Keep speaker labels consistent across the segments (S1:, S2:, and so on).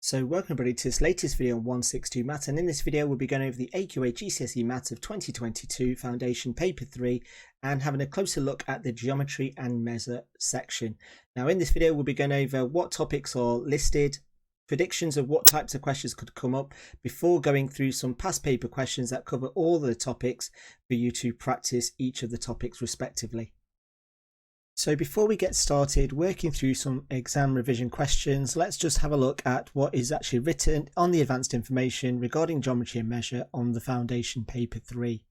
S1: So welcome everybody to this latest video on 162 Maths, and in this video we'll be going over the AQA GCSE Maths of 2022 Foundation Paper 3 and having a closer look at the Geometry and Measure section. Now in this video we'll be going over what topics are listed, predictions of what types of questions could come up before going through some past paper questions that cover all the topics for you to practice each of the topics respectively. So before we get started working through some exam revision questions, let's just have a look at what is actually written on the advanced information regarding geometry and measure on the Foundation Paper 3.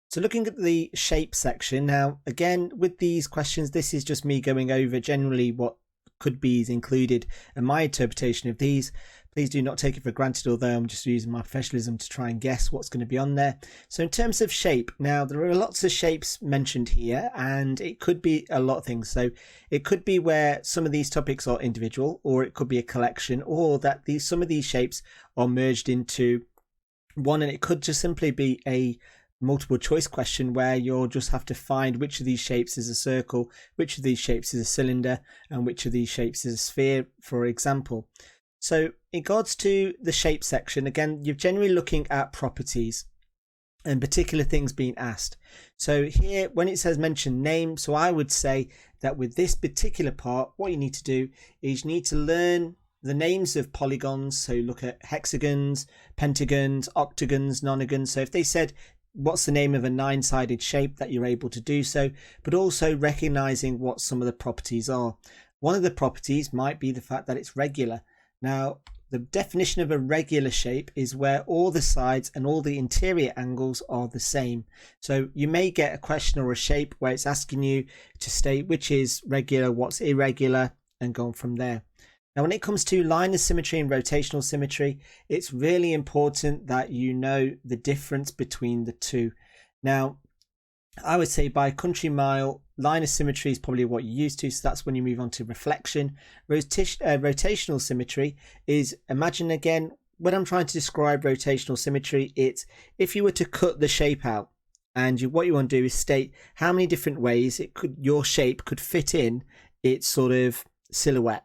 S1: So looking at the shape section, now again with these questions, this is just me going over generally what could be included and my interpretation of these. Please do not take it for granted, although I'm just using my professionalism to try and guess what's going to be on there. So in terms of shape, now there are lots of shapes mentioned here, and it could be a lot of things. So it could be where some of these topics are individual, or it could be a collection, or that some of these shapes are merged into one, and it could just simply be a multiple choice question where you'll just have to find which of these shapes is a circle, which of these shapes is a cylinder, and which of these shapes is a sphere, for example. So in regards to the shape section, again, you're generally looking at properties and particular things being asked. So here, when it says mention name, so I would say that with this particular part, what you need to do is you need to learn the names of polygons. So look at hexagons, pentagons, octagons, nonagons. So if they said, what's the name of a nine-sided shape, that you're able to do so, but also recognizing what some of the properties are. One of the properties might be the fact that it's regular. Now, the definition of a regular shape is where all the sides and all the interior angles are the same. So you may get a question or a shape where it's asking you to state which is regular, what's irregular, and go on from there. Now, when it comes to line of symmetry and rotational symmetry, it's really important that you know the difference between the two. Now, I would say by country mile, line of symmetry is probably what you're used to, so that's when you move on to reflection. Rotational symmetry is, imagine again, when I'm trying to describe rotational symmetry, it's if you were to cut the shape out, and what you want to do is state how many different ways your shape could fit in its sort of silhouette.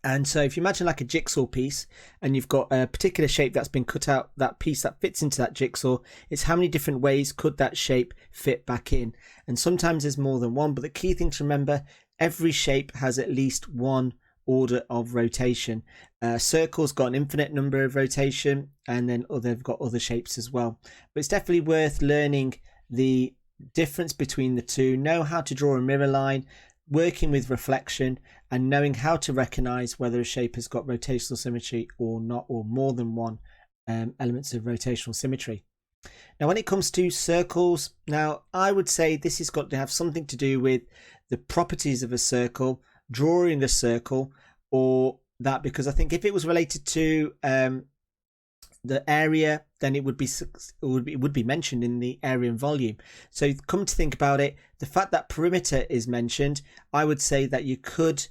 S1: And so if you imagine like a jigsaw piece and you've got a particular shape that's been cut out, that piece that fits into that jigsaw, it's how many different ways could that shape fit back in. And sometimes there's more than one, but the key thing to remember, every shape has at least one order of rotation. Circle's got an infinite number of rotation, and then they've got other shapes as well. But it's definitely worth learning the difference between the two, know how to draw a mirror line, working with reflection, and knowing how to recognize whether a shape has got rotational symmetry or not, or more than one elements of rotational symmetry. Now when it comes to circles, now I would say this has got to have something to do with the properties of a circle, drawing a circle, or that, because I think if it was related to the area, then it would be mentioned in the area and volume. So come to think about it, the fact that perimeter is mentioned, I would say that you could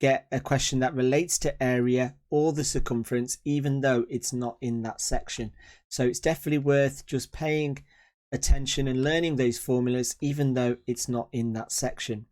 S1: get a question that relates to area or the circumference, even though it's not in that section. So it's definitely worth just paying attention and learning those formulas, even though it's not in that section.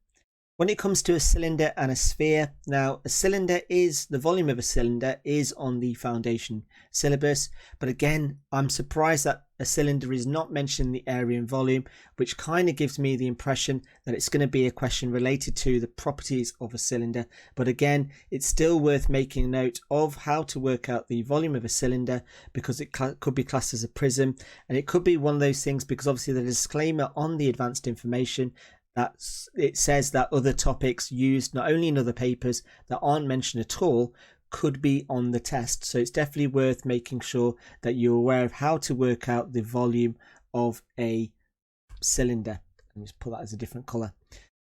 S1: When it comes to a cylinder and a sphere, now a cylinder is, the volume of a cylinder is on the foundation syllabus, but again, I'm surprised that a cylinder is not mentioned in the area and volume, which kind of gives me the impression that it's going to be a question related to the properties of a cylinder. But again, it's still worth making note of how to work out the volume of a cylinder, because it could be classed as a prism, and it could be one of those things, because obviously the disclaimer on the advanced information, that it says that other topics used not only in other papers that aren't mentioned at all could be on the test. So it's definitely worth making sure that you're aware of how to work out the volume of a cylinder. Let me just put that as a different color.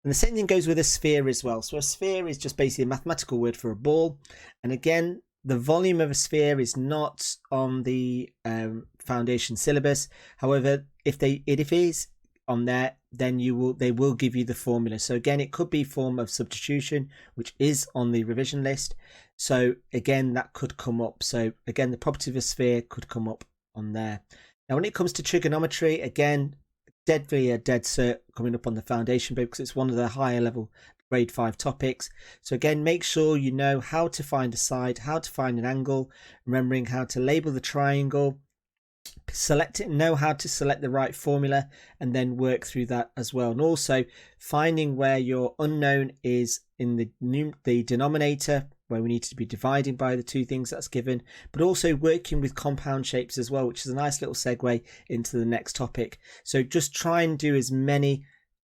S1: And the same thing goes with a sphere as well. So a sphere is just basically a mathematical word for a ball. And again, the volume of a sphere is not on the foundation syllabus. However, if it is on there, then they will give you the formula. So again, it could be form of substitution, which is on the revision list. So again, that could come up. So again, the property of a sphere could come up on there. Now when it comes to trigonometry, again, dead cert coming up on the foundation paper, because it's one of the higher level grade 5 topics. So again, make sure you know how to find a side, how to find an angle, remembering how to label the triangle, select it, know how to select the right formula, and then work through that as well. And also finding where your unknown is in the denominator, where we need to be dividing by the two things that's given, but also working with compound shapes as well, which is a nice little segue into the next topic. So just try and do as many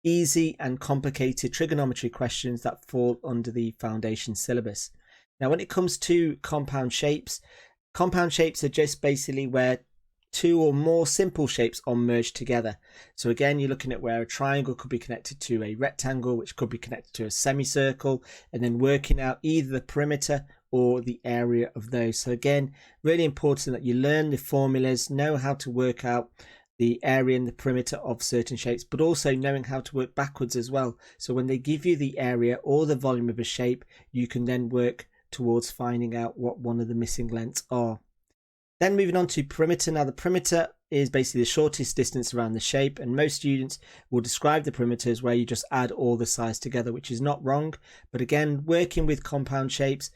S1: easy and complicated trigonometry questions that fall under the foundation syllabus. Now, when it comes to compound shapes are just basically where two or more simple shapes are merged together. So again, you're looking at where a triangle could be connected to a rectangle, which could be connected to a semicircle, and then working out either the perimeter or the area of those. So again, really important that you learn the formulas, know how to work out the area and the perimeter of certain shapes, but also knowing how to work backwards as well. So when they give you the area or the volume of a shape, you can then work towards finding out what one of the missing lengths are. Then moving on to perimeter. Now the perimeter is basically the shortest distance around the shape, and most students will describe the perimeter as where you just add all the sides together, which is not wrong. But again, working with compound shapes,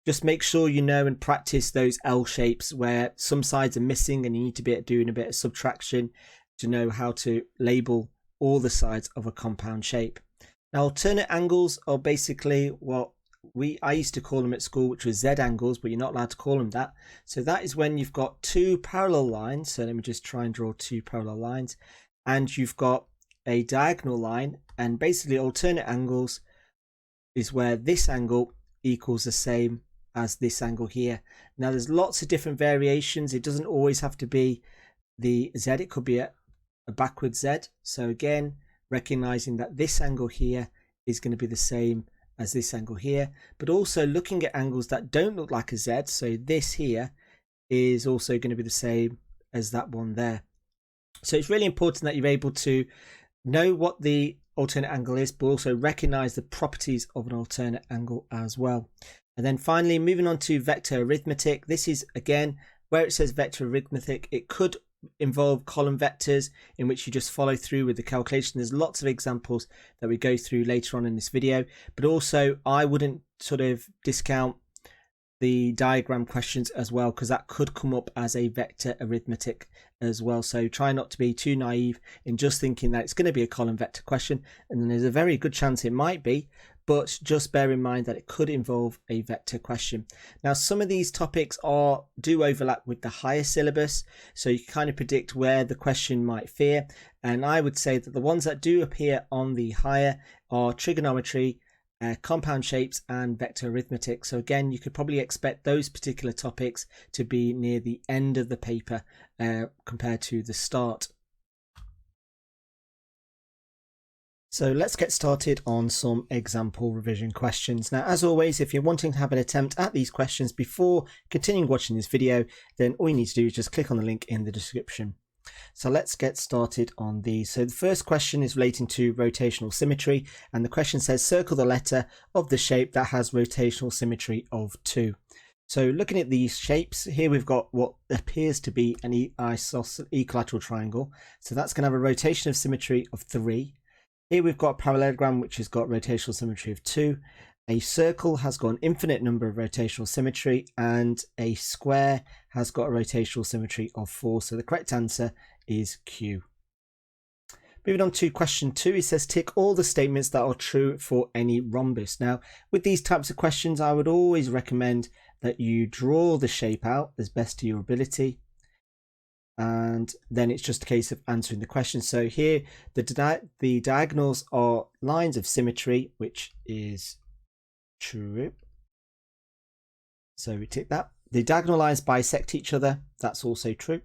S1: just make sure you know and practice those L shapes where some sides are missing and you need to be doing a bit of subtraction to know how to label all the sides of a compound shape. Now alternate angles are basically what I used to call them at school, which was Z angles, but you're not allowed to call them that. So that is when you've got two parallel lines. So let me just try and draw two parallel lines, and you've got a diagonal line, and basically alternate angles is where this angle equals the same as this angle here. Now there's lots of different variations. It doesn't always have to be the Z, it could be a backward Z. So again, recognizing that this angle here is going to be the same as this angle here, but also looking at angles that don't look like a Z. So this here is also going to be the same as that one there. So it's really important that you're able to know what the alternate angle is, but also recognize the properties of an alternate angle as well. And then finally, moving on to vector arithmetic. This is again where it says vector arithmetic, it could involve column vectors in which you just follow through with the calculation. There's lots of examples that we go through later on in this video, but also I wouldn't sort of discount the diagram questions as well, because that could come up as a vector arithmetic as well. So try not to be too naive in just thinking that it's going to be a column vector question, and then there's a very good chance it might be, but just bear in mind that it could involve a vector question. Now some of these topics do overlap with the higher syllabus, so you can kind of predict where the question might appear, and I would say that the ones that do appear on the higher are trigonometry, compound shapes and vector arithmetic. So again, you could probably expect those particular topics to be near the end of the paper compared to the start. So let's get started on some example revision questions. Now, as always, if you're wanting to have an attempt at these questions before continuing watching this video, then all you need to do is just click on the link in the description. So let's get started on these. So the first question is relating to rotational symmetry, and the question says circle the letter of the shape that has rotational symmetry of 2. So looking at these shapes, here we've got what appears to be an equilateral triangle. So that's going to have a rotation of symmetry of 3. Here we've got a parallelogram which has got rotational symmetry of 2. A circle has got an infinite number of rotational symmetry, and a square has got a rotational symmetry of 4. So the correct answer is Q. Moving on to question 2, it says tick all the statements that are true for any rhombus. Now, with these types of questions, I would always recommend that you draw the shape out as best to your ability, and then it's just a case of answering the question. So here the diagonals are lines of symmetry, which is true. So we tick that. The diagonal lines bisect each other, that's also true.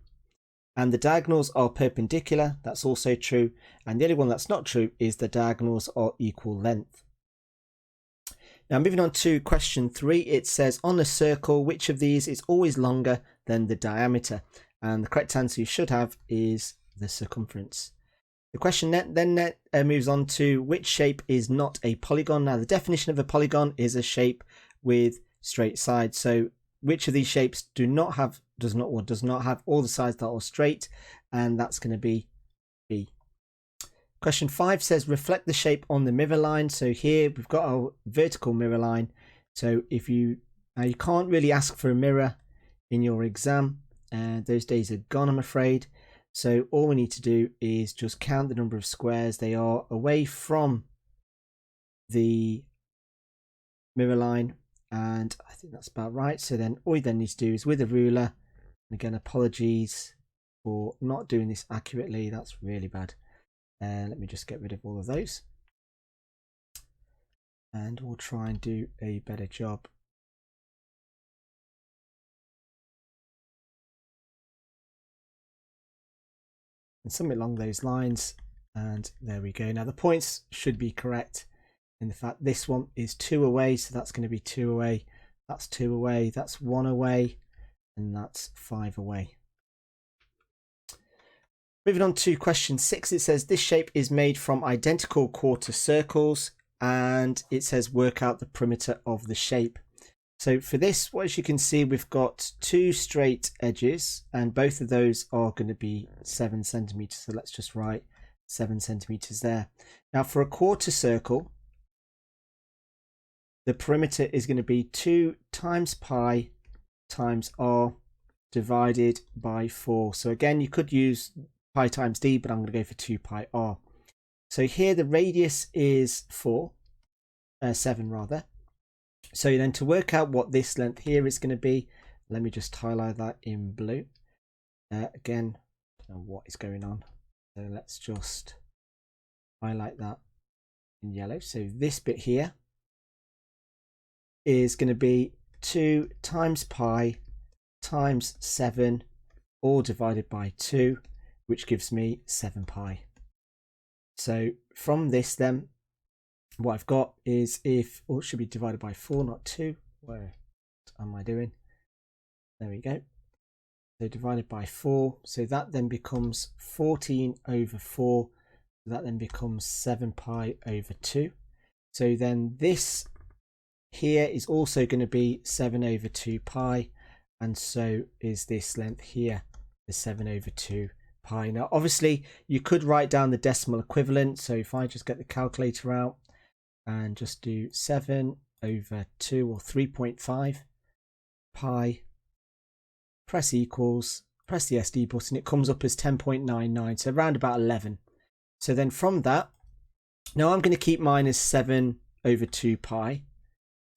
S1: And the diagonals are perpendicular, that's also true. And the only one that's not true is the diagonals are equal length. Now moving on to question 3, it says on a circle, which of these is always longer than the diameter? And the correct answer you should have is the circumference. The question then moves on to which shape is not a polygon. Now the definition of a polygon is a shape with straight sides. So which of these shapes does not have all the sides that are straight, and that's going to be B. Question 5 says reflect the shape on the mirror line. So here we've got our vertical mirror line. So if you can't really ask for a mirror in your exam, those days are gone, I'm afraid. So all we need to do is just count the number of squares they are away from the mirror line, and I think that's about right. So then all you then need to do is with a ruler, and again apologies for not doing this accurately, that's really bad. Let me just get rid of all of those and we'll try and do a better job. And something along those lines, and there we go. Now the points should be correct in the fact this one is 2 away, so that's going to be 2 away, that's 2 away, that's 1 away, and that's 5 away. Moving on to question 6, it says this shape is made from identical quarter circles, and it says work out the perimeter of the shape. So for this, as you can see, we've got 2 straight edges, and both of those are going to be 7 centimeters. So let's just write 7 centimeters there. Now for a quarter circle, the perimeter is going to be 2 times pi times r divided by 4. So again, you could use pi times d, but I'm going to go for 2 pi r. So here the radius is 7 rather. So then to work out what this length here is going to be, let me just highlight that in blue. Again, I don't know what is going on. So let's just highlight that in yellow. So this bit here is going to be 2 times pi times 7 all divided by 2, which gives me 7 pi. So from this then, what I've got is it should be divided by 4, not 2. Where am I doing? There we go. So divided by 4. So that then becomes 14 over 4. That then becomes 7 pi over 2. So then this here is also going to be 7 over 2 pi. And so is this length here, the 7 over 2 pi. Now, obviously, you could write down the decimal equivalent. So if I just get the calculator out and just do 7 over 2 or 3.5 pi, press equals, press the SD button, it comes up as 10.99, so around about 11. So then from that, now I'm going to keep mine as 7 over 2 pi.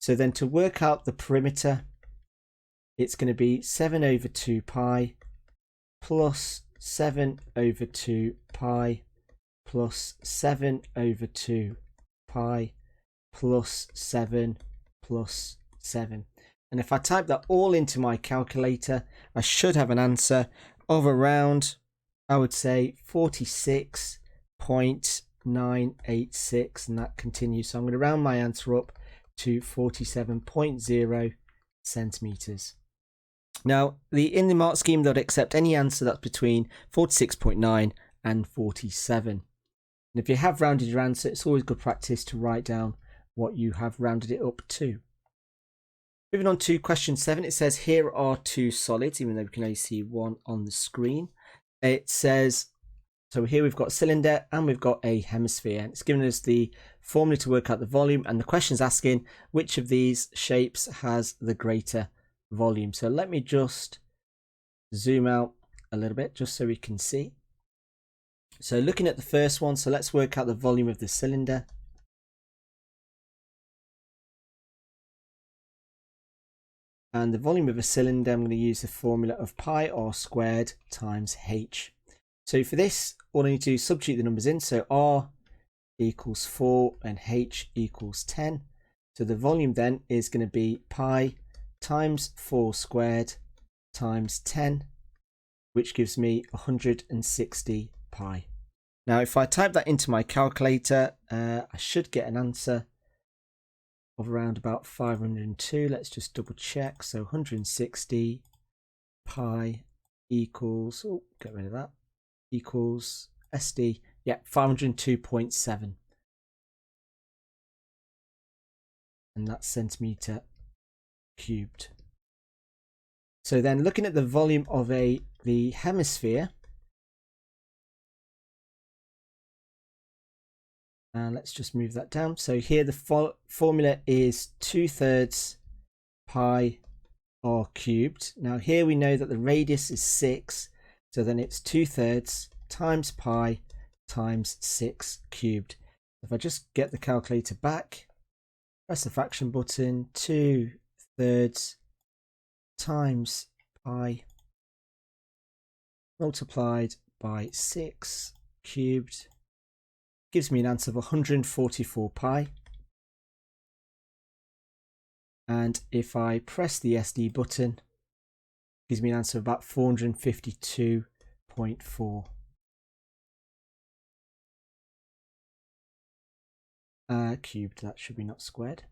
S1: So then to work out the perimeter, it's going to be 7 over 2 pi plus 7 over 2 pi plus 7 over 2 pi plus 7 plus 7. And if I type that all into my calculator, I should have an answer of around, I would say 46.986, and that continues. So I'm going to round my answer up to 47.0 centimeters. Now, in the mark scheme, they'll accept any answer that's between 46.9 and 47. And if you have rounded your answer, it's always good practice to write down what you have rounded it up to. Moving on to question 7, it says here are 2 solids, even though we can only see one on the screen. It says, so here we've got a cylinder and we've got a hemisphere, and it's given us the formula to work out the volume, and the question is asking which of these shapes has the greater volume. So let me just zoom out a little bit just so we can see. So looking at the first one, so let's work out the volume of the cylinder. And the volume of a cylinder, I'm going to use the formula of pi r squared times h. So for this, all I need to do is substitute the numbers in. So r equals 4 and h equals 10. So the volume then is going to be pi times 4 squared times 10, which gives me 160 pi. Now, if I type that into my calculator, I should get an answer of around about 502. Let's just double check. So 160 pi equals, oh, get rid of that, equals SD, yeah, 502.7. And that's centimeter cubed. So then looking at the volume of the hemisphere, And let's just move that down. So here the formula is 2/3 pi r cubed. Now here we know that the radius is 6, so then it's 2/3 times pi times 6 cubed. If I just get the calculator back, press the fraction button, 2/3 times pi multiplied by 6 cubed gives me an answer of 144 pi. And if I press the SD button, it gives me an answer of about 452.4. Cubed, that should be not squared.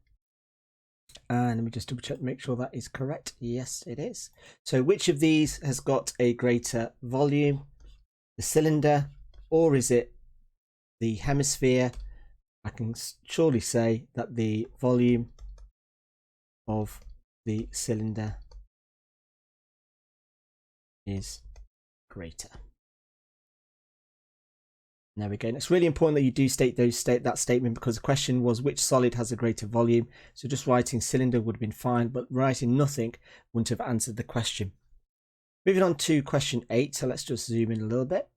S1: And let me just double check to make sure that is correct. Yes, it is. So which of these has got a greater volume? The cylinder, or is it the hemisphere? I can surely say that the volume of the cylinder is greater. There we go. And it's really important that you do state that statement, because the question was which solid has a greater volume. So just writing cylinder would have been fine, but writing nothing wouldn't have answered the question. Moving on to question 8. So let's just zoom in a little bit.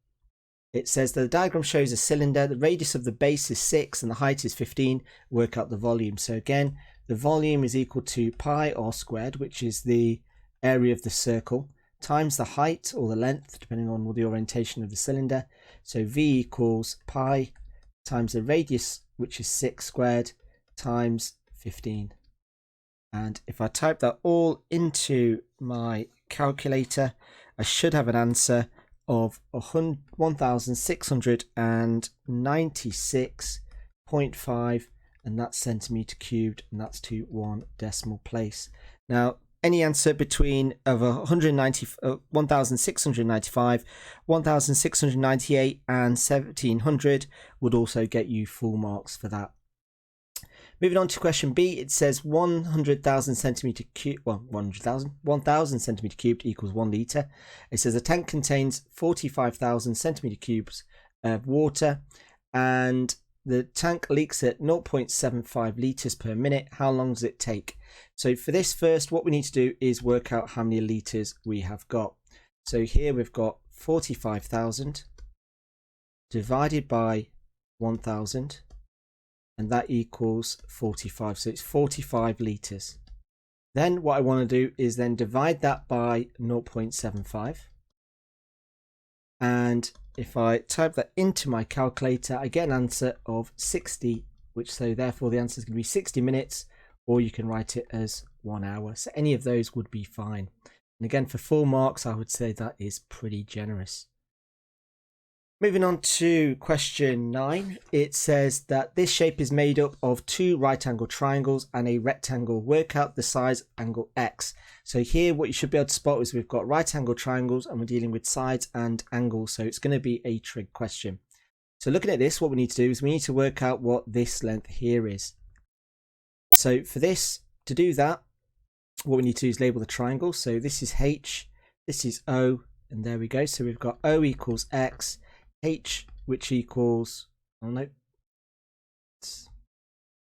S1: It says that the diagram shows a cylinder. The radius of the base is 6 and the height is 15. Work out the volume. So again, the volume is equal to pi r squared, which is the area of the circle, times the height or the length, depending on the orientation of the cylinder. So V equals pi times the radius, which is 6 squared, times 15. And if I type that all into my calculator, I should have an answer of 1696.5, and that's centimeter cubed, and that's to 1 decimal place. Now, any answer between 1695, 1698 and 1700 would also get you full marks for that. Moving on to question B, it says 100,000 centimeter cubed, well, 1,000 centimeter cubed equals 1 litre. It says a tank contains 45,000 centimeter cubes of water, and the tank leaks at 0.75 litres per minute. How long does it take? So for this first, what we need to do is work out how many litres we have got. So here we've got 45,000 divided by 1,000, and that equals 45. So it's 45 litres. Then what I want to do is then divide that by 0.75. And if I type that into my calculator, I get an answer of 60, which so therefore the answer is going to be 60 minutes, or you can write it as 1 hour. So any of those would be fine. And again, for full marks, I would say that is pretty generous. Moving on to question 9, it says that this shape is made up of 2 right angle triangles and a rectangle. Work out the size angle X. So here what you should be able to spot is we've got right angle triangles and we're dealing with sides and angles. So it's going to be a trig question. So looking at this, what we need to do is we need to work out what this length here is. So for this, to do that, what we need to do is label the triangle. So this is H, this is O, and there we go. So we've got O equals X, H, which equals, oh no, it's